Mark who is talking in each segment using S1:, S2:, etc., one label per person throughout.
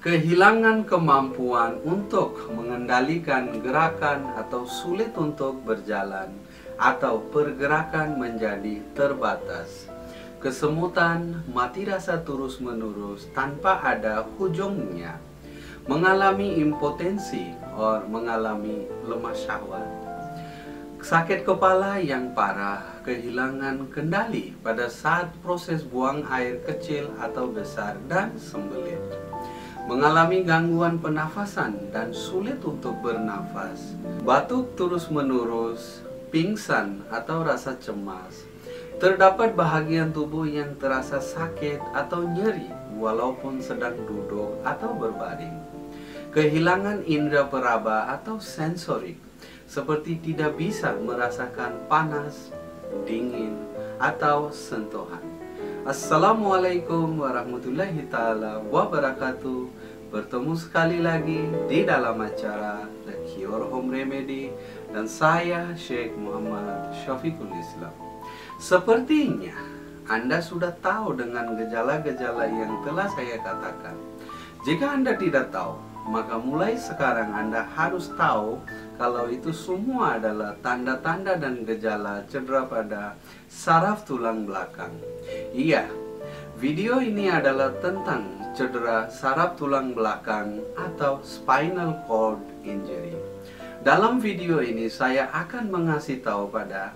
S1: Kehilangan kemampuan untuk mengendalikan gerakan atau sulit untuk berjalan atau pergerakan menjadi terbatas. Kesemutan, mati rasa terus-menerus tanpa ada ujungnya. Mengalami impotensi atau mengalami lemah syahwat. Sakit kepala yang parah, kehilangan kendali pada saat proses buang air kecil atau besar dan sembelit. Mengalami gangguan pernafasan dan sulit untuk bernafas, batuk terus-menerus, pingsan atau rasa cemas. Terdapat bahagian tubuh yang terasa sakit atau nyeri walaupun sedang duduk atau berbaring. Kehilangan indera peraba atau sensorik, seperti tidak bisa merasakan panas, dingin, atau sentuhan. Assalamualaikum warahmatullahi ta'ala wabarakatuh. Bertemu sekali lagi di dalam acara The Cure Home Remedy dan saya Syekh Muhammad Syafiqul Islam. Sepertinya Anda sudah tahu dengan gejala-gejala yang telah saya katakan. Jika Anda tidak tahu, maka mulai sekarang Anda harus tahu kalau itu semua adalah tanda-tanda dan gejala cedera pada saraf tulang belakang. Iya, video ini adalah tentang cedera saraf tulang belakang atau spinal cord injury. Dalam video ini saya akan mengasih tahu pada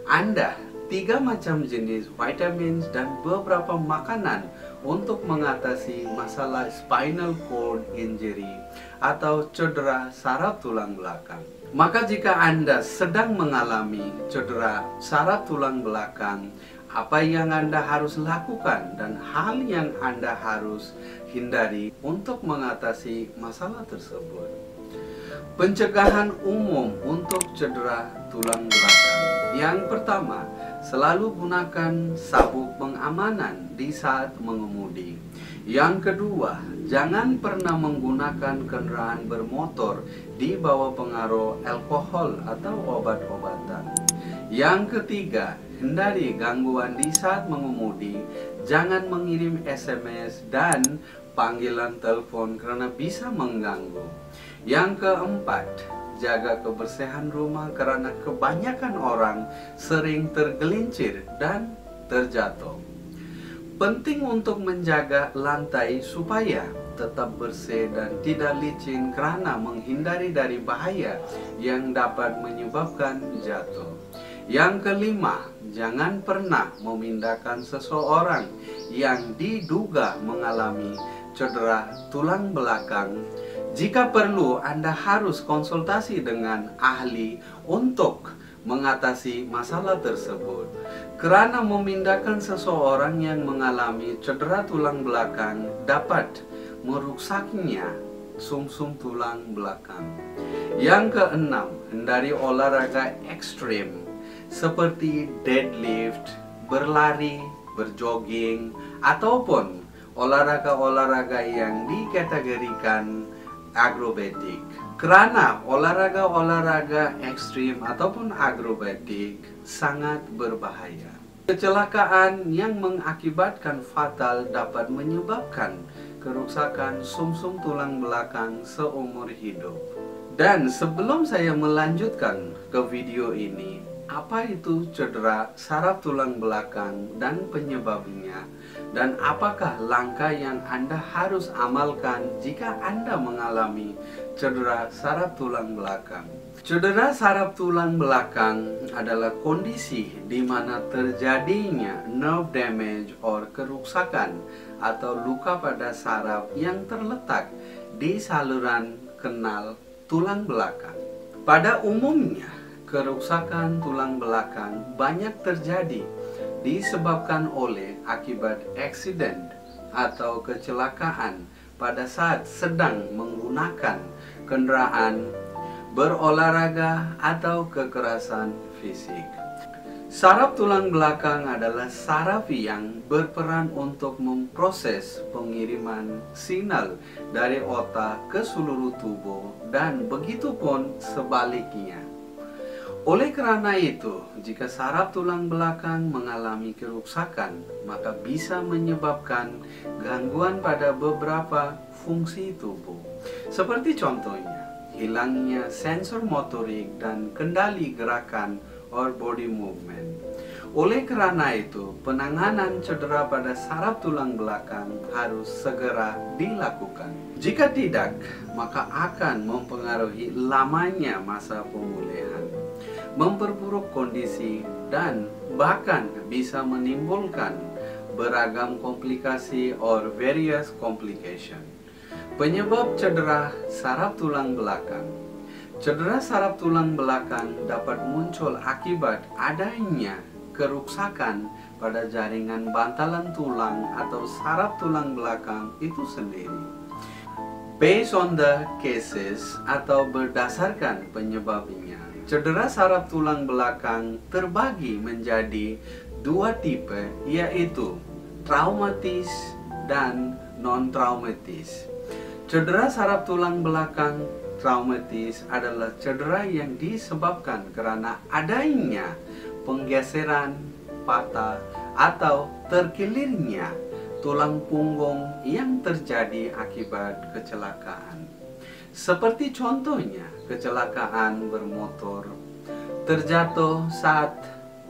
S1: Anda 3 macam jenis vitamin dan beberapa makanan untuk mengatasi masalah spinal cord injury atau cedera saraf tulang belakang. Maka jika Anda sedang mengalami cedera saraf tulang belakang, apa yang Anda harus lakukan dan hal yang Anda harus hindari untuk mengatasi masalah tersebut. Pencegahan umum untuk cedera tulang belakang. Yang pertama, selalu gunakan sabuk pengamanan di saat mengemudi. Yang kedua, jangan pernah menggunakan kendaraan bermotor di bawah pengaruh alkohol atau obat-obatan. Yang ketiga, hindari gangguan di saat mengemudi. Jangan mengirim SMS dan panggilan telepon karena bisa mengganggu. Yang keempat, jaga kebersihan rumah karena kebanyakan orang sering tergelincir dan terjatuh. Penting untuk menjaga lantai supaya tetap bersih dan tidak licin karena menghindari dari bahaya yang dapat menyebabkan jatuh. Yang kelima, jangan pernah memindahkan seseorang yang diduga mengalami cedera tulang belakang. Jika perlu, Anda harus konsultasi dengan ahli untuk mengatasi masalah tersebut. Karena memindahkan seseorang yang mengalami cedera tulang belakang dapat merusaknya sumsum tulang belakang. Yang keenam, hindari olahraga ekstrim seperti deadlift, berlari, berjogging, ataupun olahraga-olahraga yang dikategorikan akrobatik. Karena olahraga-olahraga ekstrim ataupun akrobatik sangat berbahaya. Kecelakaan yang mengakibatkan fatal dapat menyebabkan kerusakan sumsum tulang belakang seumur hidup. Dan sebelum saya melanjutkan ke video ini, apa itu cedera saraf tulang belakang dan penyebabnya, dan apakah langkah yang Anda harus amalkan jika Anda mengalami cedera saraf tulang belakang. Cedera saraf tulang belakang adalah kondisi di mana terjadinya nerve damage atau kerusakan atau luka pada saraf yang terletak di saluran kanal tulang belakang. Pada umumnya, kerusakan tulang belakang banyak terjadi disebabkan oleh akibat eksiden atau kecelakaan pada saat sedang menggunakan kendaraan, berolahraga, atau kekerasan fisik. Saraf tulang belakang adalah saraf yang berperan untuk memproses pengiriman signal dari otak ke seluruh tubuh dan begitu pun sebaliknya. Oleh karena itu, jika saraf tulang belakang mengalami kerusakan, maka bisa menyebabkan gangguan pada beberapa fungsi tubuh. Seperti contohnya, hilangnya sensor motorik dan kendali gerakan or body movement. Oleh karena itu, penanganan cedera pada saraf tulang belakang harus segera dilakukan. Jika tidak, maka akan mempengaruhi lamanya masa pemulihan, memperburuk kondisi, dan bahkan bisa menimbulkan beragam komplikasi or various complication. Penyebab cedera saraf tulang belakang. Cedera saraf tulang belakang dapat muncul akibat adanya kerusakan pada jaringan bantalan tulang atau saraf tulang belakang itu sendiri. Based on the cases atau berdasarkan penyebabnya, cedera saraf tulang belakang terbagi menjadi dua tipe, yaitu traumatis dan non-traumatis. Cedera saraf tulang belakang traumatis adalah cedera yang disebabkan karena adanya penggeseran, patah, atau terkelirnya tulang punggung yang terjadi akibat kecelakaan. Seperti contohnya, kecelakaan bermotor, terjatuh saat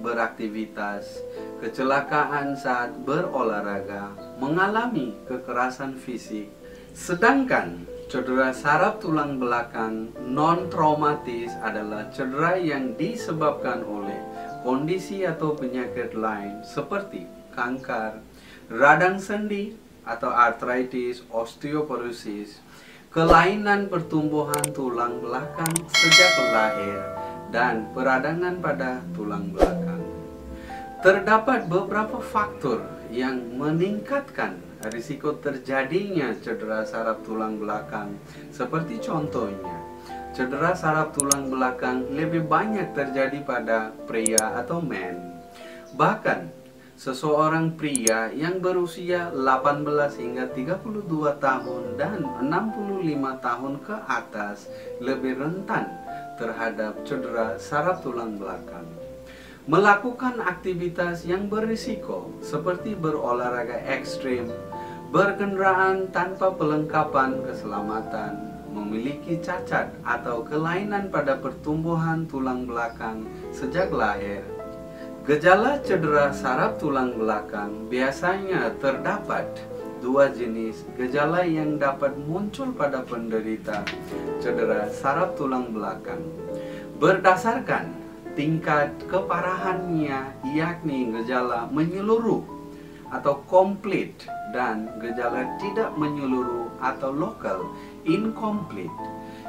S1: beraktivitas, kecelakaan saat berolahraga, mengalami kekerasan fisik. Sedangkan cedera saraf tulang belakang non-traumatis adalah cedera yang disebabkan oleh kondisi atau penyakit lain seperti kanker, radang sendi atau artritis, osteoporosis, kelainan pertumbuhan tulang belakang sejak lahir, dan peradangan pada tulang belakang. Terdapat beberapa faktor yang meningkatkan risiko terjadinya cedera saraf tulang belakang, seperti contohnya, cedera saraf tulang belakang lebih banyak terjadi pada pria atau men. Bahkan, seseorang pria yang berusia 18 hingga 32 tahun dan 65 tahun ke atas lebih rentan terhadap cedera saraf tulang belakang. Melakukan aktivitas yang berisiko seperti berolahraga ekstrim, berkendaraan tanpa perlengkapan keselamatan, memiliki cacat atau kelainan pada pertumbuhan tulang belakang sejak lahir. Gejala cedera saraf tulang belakang biasanya terdapat dua jenis gejala yang dapat muncul pada penderita cedera saraf tulang belakang berdasarkan tingkat keparahannya, yakni gejala menyeluruh atau complete dan gejala tidak menyeluruh atau lokal incomplete.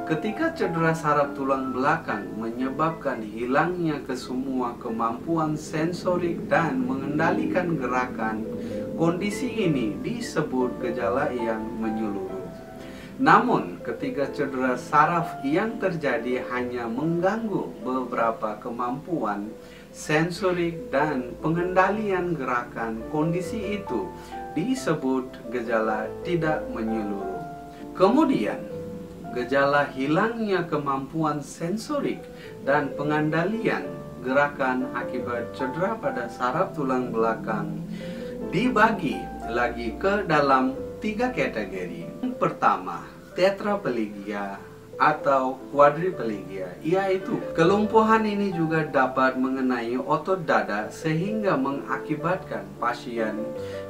S1: Ketika cedera saraf tulang belakang menyebabkan hilangnya kesemua kemampuan sensorik dan mengendalikan gerakan, kondisi ini disebut gejala yang menyeluruh. Namun, ketika cedera saraf yang terjadi hanya mengganggu beberapa kemampuan sensorik dan pengendalian gerakan, kondisi itu disebut gejala tidak menyeluruh. Kemudian, gejala hilangnya kemampuan sensorik dan pengendalian gerakan akibat cedera pada saraf tulang belakang dibagi lagi ke dalam tiga kategori. Yang pertama, tetraplegia atau quadriplegia, yaitu kelumpuhan ini juga dapat mengenai otot dada sehingga mengakibatkan pasien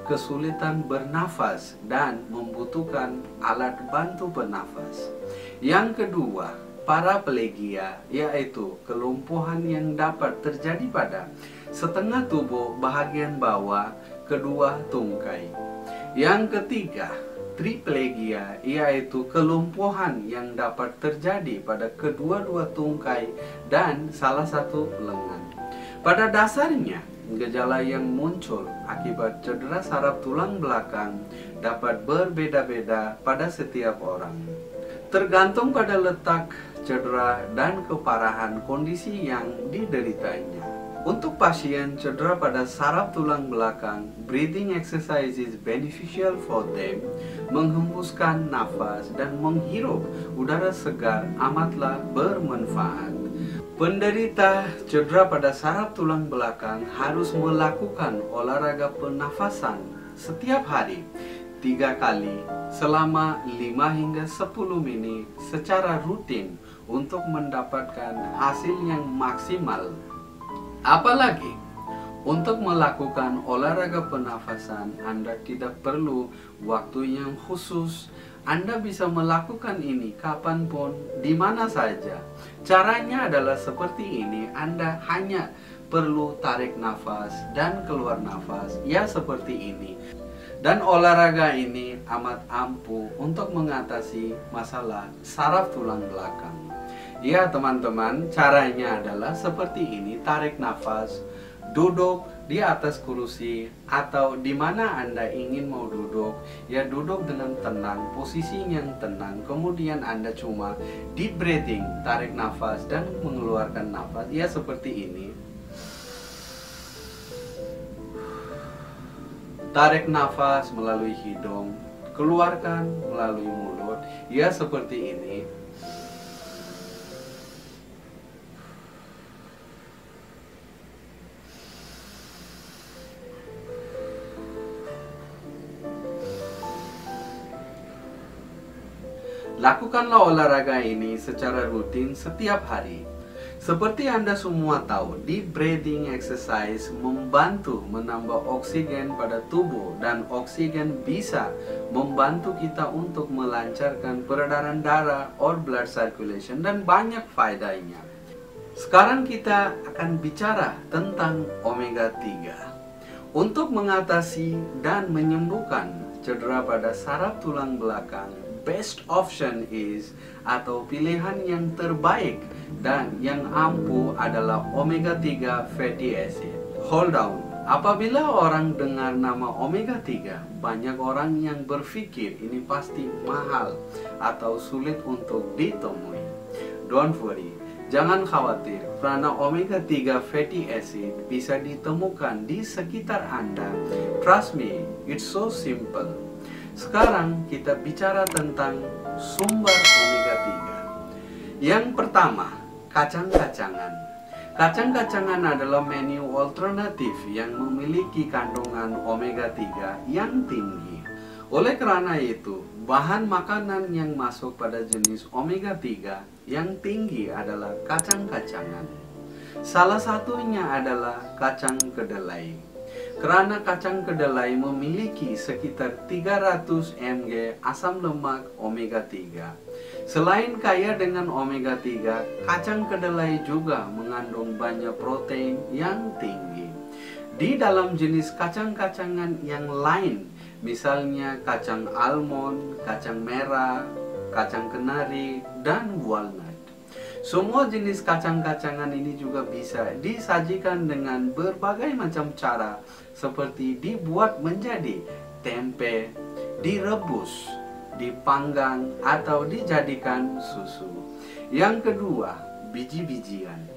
S1: kesulitan bernafas dan membutuhkan alat bantu bernafas. Yang kedua, paraplegia, yaitu kelumpuhan yang dapat terjadi pada setengah tubuh bagian bawah kedua tungkai. Yang ketiga, triplegia, yaitu kelumpuhan yang dapat terjadi pada kedua-dua tungkai dan salah satu lengan. Pada dasarnya, gejala yang muncul akibat cedera saraf tulang belakang dapat berbeda-beda pada setiap orang, tergantung pada letak cedera dan keparahan kondisi yang dideritanya. Untuk pasien cedera pada saraf tulang belakang, breathing exercise is beneficial for them. Menghembuskan nafas dan menghirup udara segar amatlah bermanfaat. Penderita cedera pada saraf tulang belakang harus melakukan olahraga pernafasan setiap hari 3 kali selama 5 hingga 10 menit secara rutin untuk mendapatkan hasil yang maksimal. Apalagi untuk melakukan olahraga pernafasan, Anda tidak perlu waktu yang khusus. Anda bisa melakukan ini kapanpun, di mana saja. Caranya adalah seperti ini. Anda hanya perlu tarik nafas dan keluar nafas, ya seperti ini. Dan olahraga ini amat ampuh untuk mengatasi masalah saraf tulang belakang. Ya teman-teman, caranya adalah seperti ini. Tarik nafas, duduk di atas kursi atau di mana Anda ingin mau duduk, ya duduk dengan tenang, posisi yang tenang. Kemudian Anda cuma deep breathing, tarik nafas dan mengeluarkan nafas, ya seperti ini. Tarik nafas melalui hidung, keluarkan melalui mulut, ya seperti ini. Lakukanlah olahraga ini secara rutin setiap hari. Seperti Anda semua tahu, deep breathing exercise membantu menambah oksigen pada tubuh, dan oksigen bisa membantu kita untuk melancarkan peredaran darah or blood circulation, dan banyak faedahnya. Sekarang kita akan bicara tentang omega 3. Untuk mengatasi dan menyembuhkan cedera pada saraf tulang belakang, best option is atau pilihan yang terbaik dan yang ampuh adalah omega 3 fatty acid. Hold on, apabila orang dengar nama omega 3, banyak orang yang berpikir ini pasti mahal atau sulit untuk ditemui. Don't worry, jangan khawatir, karena omega 3 fatty acid bisa ditemukan di sekitar Anda. Trust me, it's so simple. Sekarang kita bicara tentang sumber omega 3. Yang pertama, kacang-kacangan. Kacang-kacangan adalah menu alternatif yang memiliki kandungan omega 3 yang tinggi. Oleh karena itu, bahan makanan yang masuk pada jenis omega 3 yang tinggi adalah kacang-kacangan. Salah satunya adalah kacang kedelai. Karena kacang kedelai memiliki sekitar 300 mg asam lemak omega 3. Selain kaya dengan omega 3, kacang kedelai juga mengandung banyak protein yang tinggi. Di dalam jenis kacang-kacangan yang lain, misalnya kacang almond, kacang merah, kacang kenari, dan walnut. Semua jenis kacang-kacangan ini juga bisa disajikan dengan berbagai macam cara, seperti dibuat menjadi tempe, direbus, dipanggang, atau dijadikan susu. Yang kedua, biji-bijian.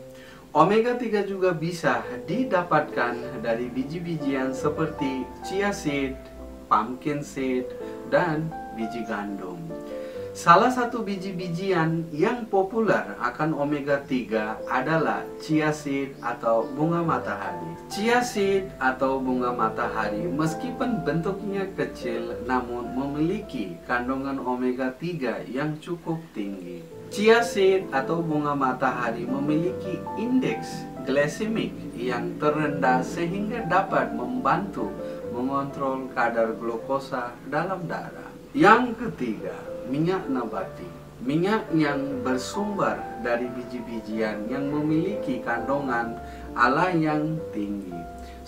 S1: Omega 3 juga bisa didapatkan dari biji-bijian seperti chia seed, pumpkin seed, dan biji gandum. Salah satu biji-bijian yang populer akan omega 3 adalah chia seed atau bunga matahari. Chia seed atau bunga matahari meskipun bentuknya kecil namun memiliki kandungan omega 3 yang cukup tinggi. Chia seed atau bunga matahari memiliki indeks glikemik yang terendah sehingga dapat membantu mengontrol kadar glukosa dalam darah. Yang ketiga, minyak nabati. Minyak yang bersumber dari biji-bijian yang memiliki kandungan ALA yang tinggi.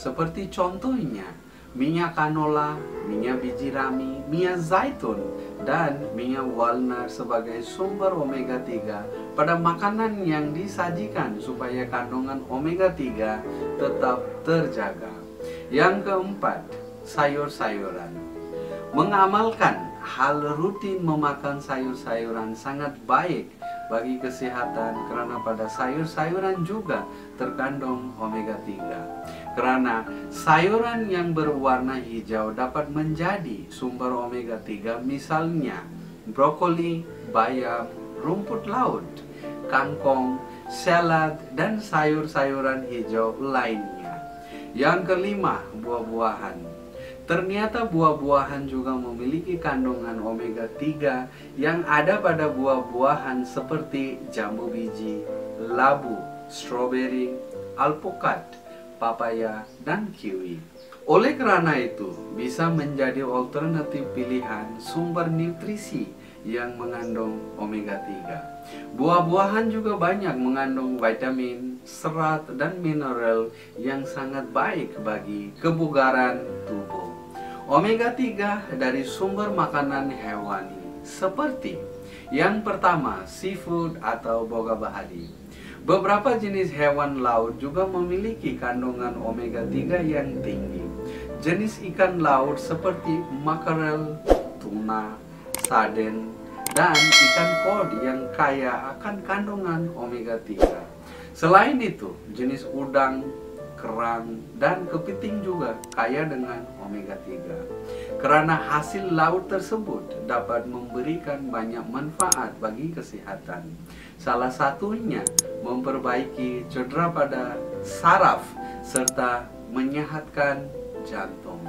S1: Seperti contohnya, minyak canola, minyak biji rami, minyak zaitun, dan minyak walnut sebagai sumber omega 3 pada makanan yang disajikan supaya kandungan omega 3 tetap terjaga. Yang keempat, sayur-sayuran. Mengamalkan hal rutin memakan sayur-sayuran sangat baik bagi kesehatan, karena pada sayur-sayuran juga terkandung omega 3. Karena sayuran yang berwarna hijau dapat menjadi sumber omega 3, misalnya brokoli, bayam, rumput laut, kangkong, salad, dan sayur-sayuran hijau lainnya. Yang kelima, buah-buahan. Ternyata buah-buahan juga memiliki kandungan omega 3 yang ada pada buah-buahan seperti jambu biji, labu, stroberi, alpukat, papaya, dan kiwi. Oleh karena itu, bisa menjadi alternatif pilihan sumber nutrisi yang mengandung omega 3. Buah-buahan juga banyak mengandung vitamin, serat, dan mineral yang sangat baik bagi kebugaran tubuh. Omega 3 dari sumber makanan hewani seperti yang pertama, seafood atau boga bahari. Beberapa jenis hewan laut juga memiliki kandungan omega 3 yang tinggi. Jenis ikan laut seperti makarel, tuna, sarden, dan ikan kod yang kaya akan kandungan omega 3. Selain itu, jenis udang, kerang, dan kepiting juga kaya dengan omega 3. Karena hasil laut tersebut dapat memberikan banyak manfaat bagi kesehatan. Salah satunya memperbaiki cedera pada saraf serta menyehatkan jantung.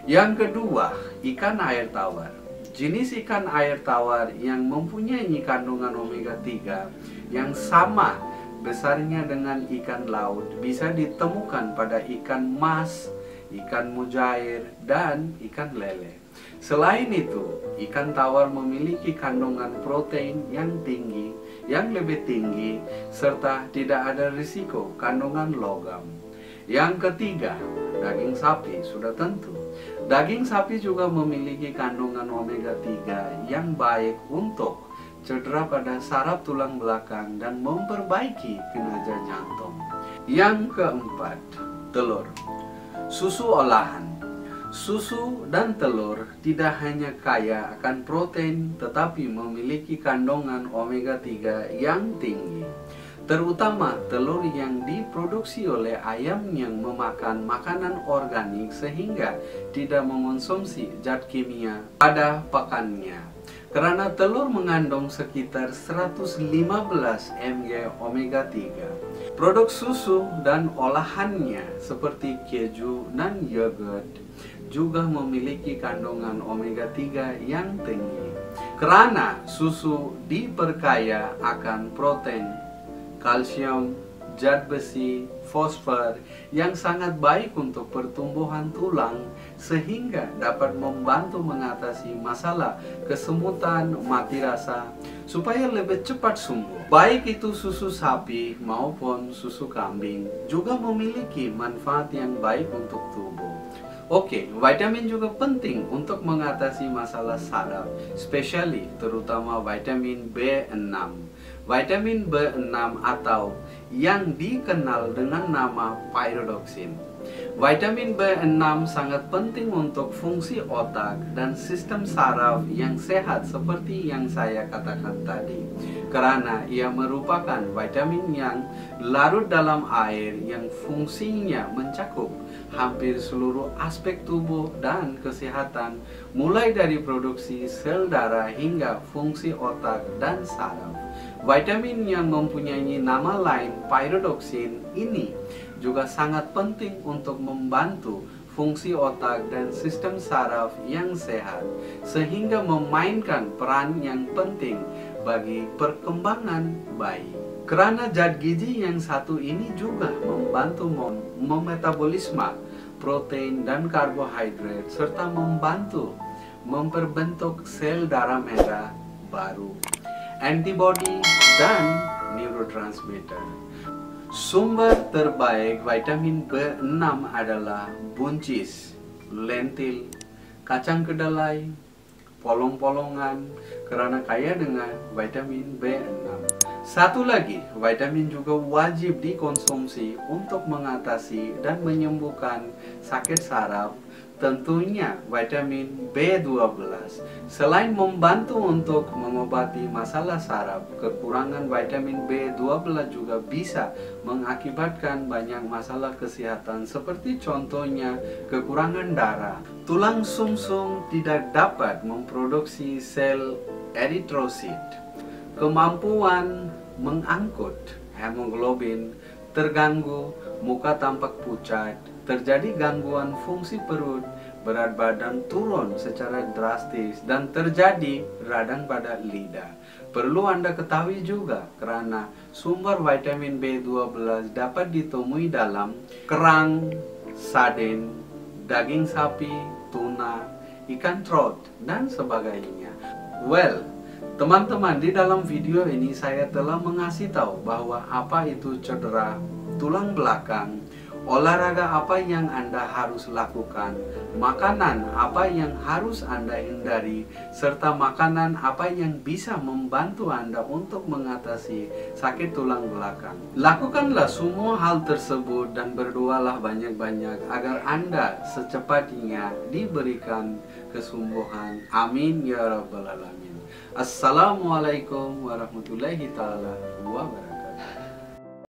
S1: Yang kedua, ikan air tawar. Jenis ikan air tawar yang mempunyai kandungan omega 3 yang sama besarnya dengan ikan laut bisa ditemukan pada ikan mas, ikan mujair, dan ikan lele. Selain itu, ikan tawar memiliki kandungan protein yang lebih tinggi, serta tidak ada risiko kandungan logam. Yang ketiga, daging sapi sudah tentu. Daging sapi juga memiliki kandungan omega 3 yang baik untuk cedera pada saraf tulang belakang dan memperbaiki kinerja jantung. Yang keempat, telur. Susu olahan. Susu dan telur tidak hanya kaya akan protein tetapi memiliki kandungan omega 3 yang tinggi. Terutama telur yang diproduksi oleh ayam yang memakan makanan organik sehingga tidak mengonsumsi zat kimia pada pakannya. Karena telur mengandung sekitar 115 mg omega 3. Produk susu dan olahannya seperti keju dan yogurt juga memiliki kandungan omega 3 yang tinggi. Karena susu diperkaya akan protein, kalsium, zat besi, fosfor yang sangat baik untuk pertumbuhan tulang sehingga dapat membantu mengatasi masalah kesemutan, mati rasa supaya lebih cepat sembuh. Baik itu susu sapi maupun susu kambing juga memiliki manfaat yang baik untuk tubuh. Oke, vitamin juga penting untuk mengatasi masalah saraf, especially terutama vitamin B6. Vitamin B6 atau yang dikenal dengan nama pyridoxine. Vitamin B6 sangat penting untuk fungsi otak dan sistem saraf yang sehat seperti yang saya katakan tadi. Karena ia merupakan vitamin yang larut dalam air yang fungsinya mencakup hampir seluruh aspek tubuh dan kesehatan, mulai dari produksi sel darah hingga fungsi otak dan saraf. Vitamin yang mempunyai nama lain pyridoxine ini juga sangat penting untuk membantu fungsi otak dan sistem saraf yang sehat, sehingga memainkan peran yang penting bagi perkembangan bayi. Karena zat gizi yang satu ini juga membantu memetabolisme protein dan karbohidrat serta membantu memperbentuk sel darah merah baru, antibodi, dan neurotransmitter. Sumber terbaik vitamin B6 adalah buncis, lentil, kacang kedelai, polong-polongan karena kaya dengan vitamin B6. Satu lagi, vitamin juga wajib dikonsumsi untuk mengatasi dan menyembuhkan sakit saraf, tentunya vitamin B12. Selain membantu untuk mengobati masalah saraf, kekurangan vitamin B12 juga bisa mengakibatkan banyak masalah kesehatan seperti contohnya kekurangan darah. Tulang sumsum tidak dapat memproduksi sel eritrosit. Kemampuan mengangkut hemoglobin terganggu, muka tampak pucat, terjadi gangguan fungsi perut, berat badan turun secara drastis, dan terjadi radang pada lidah. Perlu Anda ketahui juga karena sumber vitamin B12 dapat ditemui dalam kerang, sarden, daging sapi, tuna, ikan trout, dan sebagainya. Well, teman-teman, di dalam video ini saya telah mengasih tahu bahwa apa itu cedera tulang belakang, olahraga apa yang Anda harus lakukan, makanan apa yang harus Anda hindari, serta makanan apa yang bisa membantu Anda untuk mengatasi sakit tulang belakang. Lakukanlah semua hal tersebut dan berdoalah banyak-banyak agar Anda secepatnya diberikan kesembuhan. Amin ya rabbal alamin. Assalamualaikum warahmatullahi taala wabarakatuh.